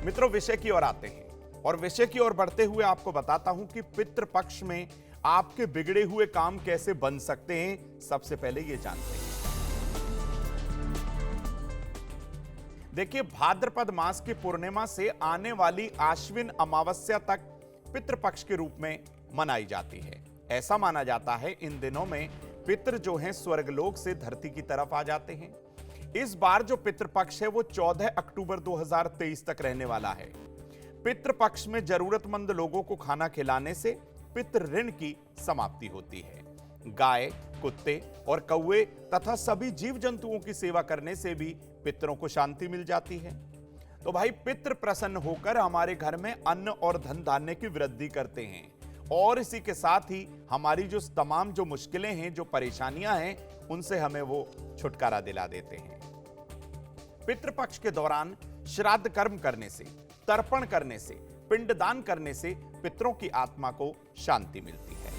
मित्रों, विषय की ओर आते हैं और विषय की ओर बढ़ते हुए आपको बताता हूं कि पितृपक्ष में आपके बिगड़े हुए काम कैसे बन सकते हैं। सबसे पहले ये जानते हैं। देखिए, भाद्रपद मास की पूर्णिमा से आने वाली आश्विन अमावस्या तक पितृपक्ष के रूप में मनाई जाती है। ऐसा माना जाता है इन दिनों में पितृ जो हैं स्वर्गलोक से धरती की तरफ आ जाते हैं। इस बार जो पितृपक्ष है वो 14 अक्टूबर 2023 तक रहने वाला है। पितृपक्ष में जरूरतमंद लोगों को खाना खिलाने से पितृ ऋण की समाप्ति होती है। गाय, कुत्ते और कौवे तथा सभी जीव जंतुओं की सेवा करने से भी पितरों को शांति मिल जाती है। तो भाई, पितृ प्रसन्न होकर हमारे घर में अन्न और धन धान्य की वृद्धि करते हैं और इसी के साथ ही हमारी जो तमाम जो मुश्किलें हैं, जो परेशानियां हैं, उनसे हमें वो छुटकारा दिला देते हैं। पितृपक्ष के दौरान श्राद्ध कर्म करने से, तर्पण करने से, पिंडदान करने से पितरों की आत्मा को शांति मिलती है।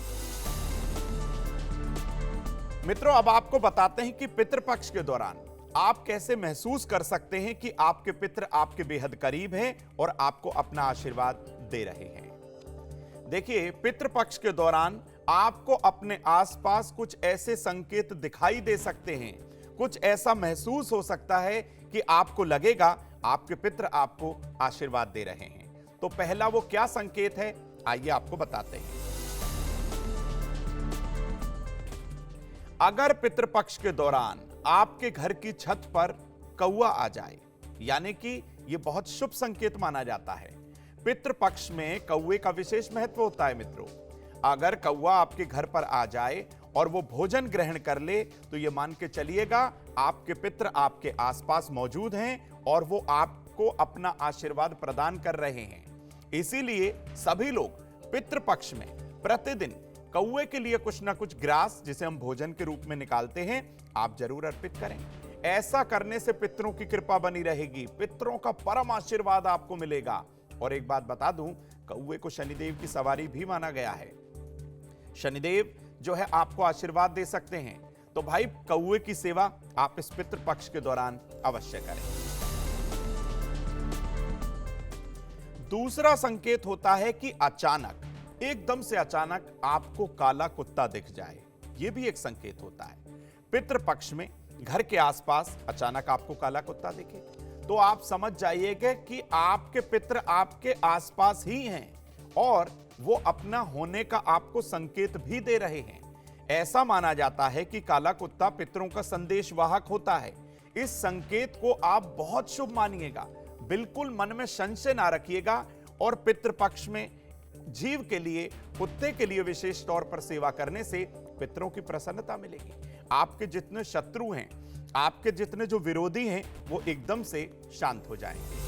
मित्रों, अब आपको बताते हैं कि पितृपक्ष के दौरान आप कैसे महसूस कर सकते हैं कि आपके पितृ आपके बेहद करीब हैं और आपको अपना आशीर्वाद दे रहे हैं। देखिए, पितृपक्ष के दौरान आपको अपने आसपास कुछ ऐसे संकेत दिखाई दे सकते हैं, कुछ ऐसा महसूस हो सकता है कि आपको लगेगा आपके पितृ आपको आशीर्वाद दे रहे हैं। तो पहला वो क्या संकेत है, आइए आपको बताते हैं। अगर पितृपक्ष के दौरान आपके घर की छत पर कौवा आ जाए, यानी कि यह बहुत शुभ संकेत माना जाता है। पितृपक्ष में कौवे का विशेष महत्व होता है। मित्रों, अगर कौवा आपके घर पर आ जाए और वो भोजन ग्रहण कर ले तो ये मान के चलिएगा आपके पितृ आपके आसपास मौजूद हैं और वो आपको अपना आशीर्वाद प्रदान कर रहे हैं। इसीलिए सभी लोग पितृपक्ष में प्रतिदिन कौवे के लिए कुछ ना कुछ ग्रास, जिसे हम भोजन के रूप में निकालते हैं, आप जरूर अर्पित करें। ऐसा करने से पितरों की कृपा बनी रहेगी, पितरों का परम आशीर्वाद आपको मिलेगा। और एक बात बता दूं, कौवे को शनिदेव की सवारी भी माना गया है। शनिदेव जो है आपको आशीर्वाद दे सकते हैं। तो भाई, कौवे की सेवा आप इस पितृपक्ष के दौरान अवश्य करें। दूसरा संकेत होता है कि अचानक, एकदम से अचानक आपको काला कुत्ता दिख जाए। यह भी एक संकेत होता है। पितृपक्ष में घर के आसपास अचानक आपको काला कुत्ता दिखे तो आप समझ जाइएगा कि आपके पितृ आपके आसपास ही हैं और वो अपना होने का आपको संकेत भी दे रहे हैं। ऐसा माना जाता है कि काला कुत्ता पितरों का संदेशवाहक होता है। इस संकेत को आप बहुत शुभ मानिएगा, बिल्कुल मन में संशय ना रखिएगा और पितृपक्ष में जीव के लिए, कुत्ते के लिए विशेष तौर पर सेवा करने से पितरों की प्रसन्नता मिलेगी। आपके जितने शत्रु हैं, आपके जितने जो विरोधी हैं, वो एकदम से शांत हो जाएंगे।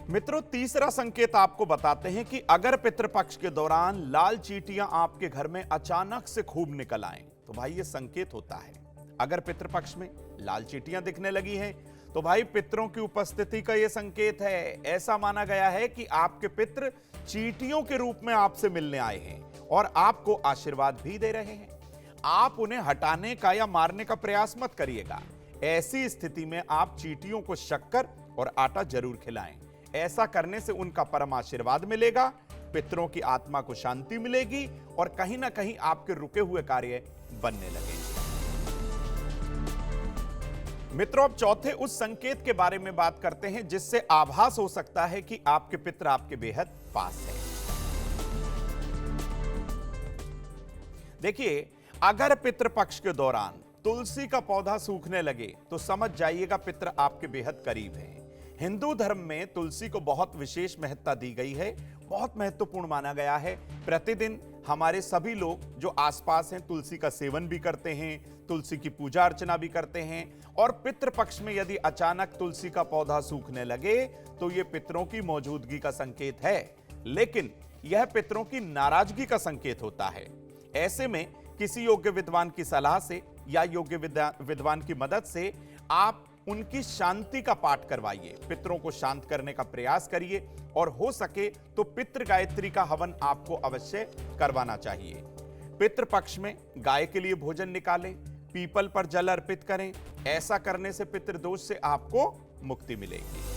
मित्रों, तीसरा संकेत आपको बताते हैं कि अगर पितृपक्ष के दौरान लाल चींटियां आपके घर में अचानक से खूब निकल आएं, तो भाई ये संकेत होता है। अगर पितृपक्ष में लाल चींटियां दिखने लगी हैं तो भाई पितरों की उपस्थिति का यह संकेत है। ऐसा माना गया है कि आपके पितृ चींटियों के रूप में आपसे मिलने आए हैं और आपको आशीर्वाद भी दे रहे हैं। आप उन्हें हटाने का या मारने का प्रयास मत करिएगा। ऐसी स्थिति में आप चींटियों को शक्कर और आटा जरूर खिलाएं। ऐसा करने से उनका परम आशीर्वाद मिलेगा, पितरों की आत्मा को शांति मिलेगी और कहीं ना कहीं आपके रुके हुए कार्य बनने लगेंगे। मित्रों, अब चौथे उस संकेत के बारे में बात करते हैं जिससे आभास हो सकता है कि आपके पितृ आपके बेहद पास है। देखिए, अगर पितृपक्ष के दौरान तुलसी का पौधा सूखने लगे तो समझ जाइएगा पितृ आपके बेहद करीब हैं। हिंदू धर्म में तुलसी को बहुत विशेष महत्ता दी गई है, बहुत महत्वपूर्ण माना गया है। प्रतिदिन हमारे सभी लोग जो आसपास हैं तुलसी का सेवन भी करते हैं, तुलसी की पूजा अर्चना भी करते हैं। और पितृपक्ष में यदि अचानक तुलसी का पौधा सूखने लगे तो यह पितरों की मौजूदगी का संकेत है, लेकिन यह पितरों की नाराजगी का संकेत होता है। ऐसे में किसी योग्य विद्वान की सलाह से या योग्य विद्वान की मदद से आप उनकी शांति का पाठ करवाइए, पितरों को शांत करने का प्रयास करिए और हो सके तो पितृ गायत्री का हवन आपको अवश्य करवाना चाहिए। पितृ पक्ष में गाय के लिए भोजन निकालें, पीपल पर जल अर्पित करें। ऐसा करने से पितृदोष से आपको मुक्ति मिलेगी।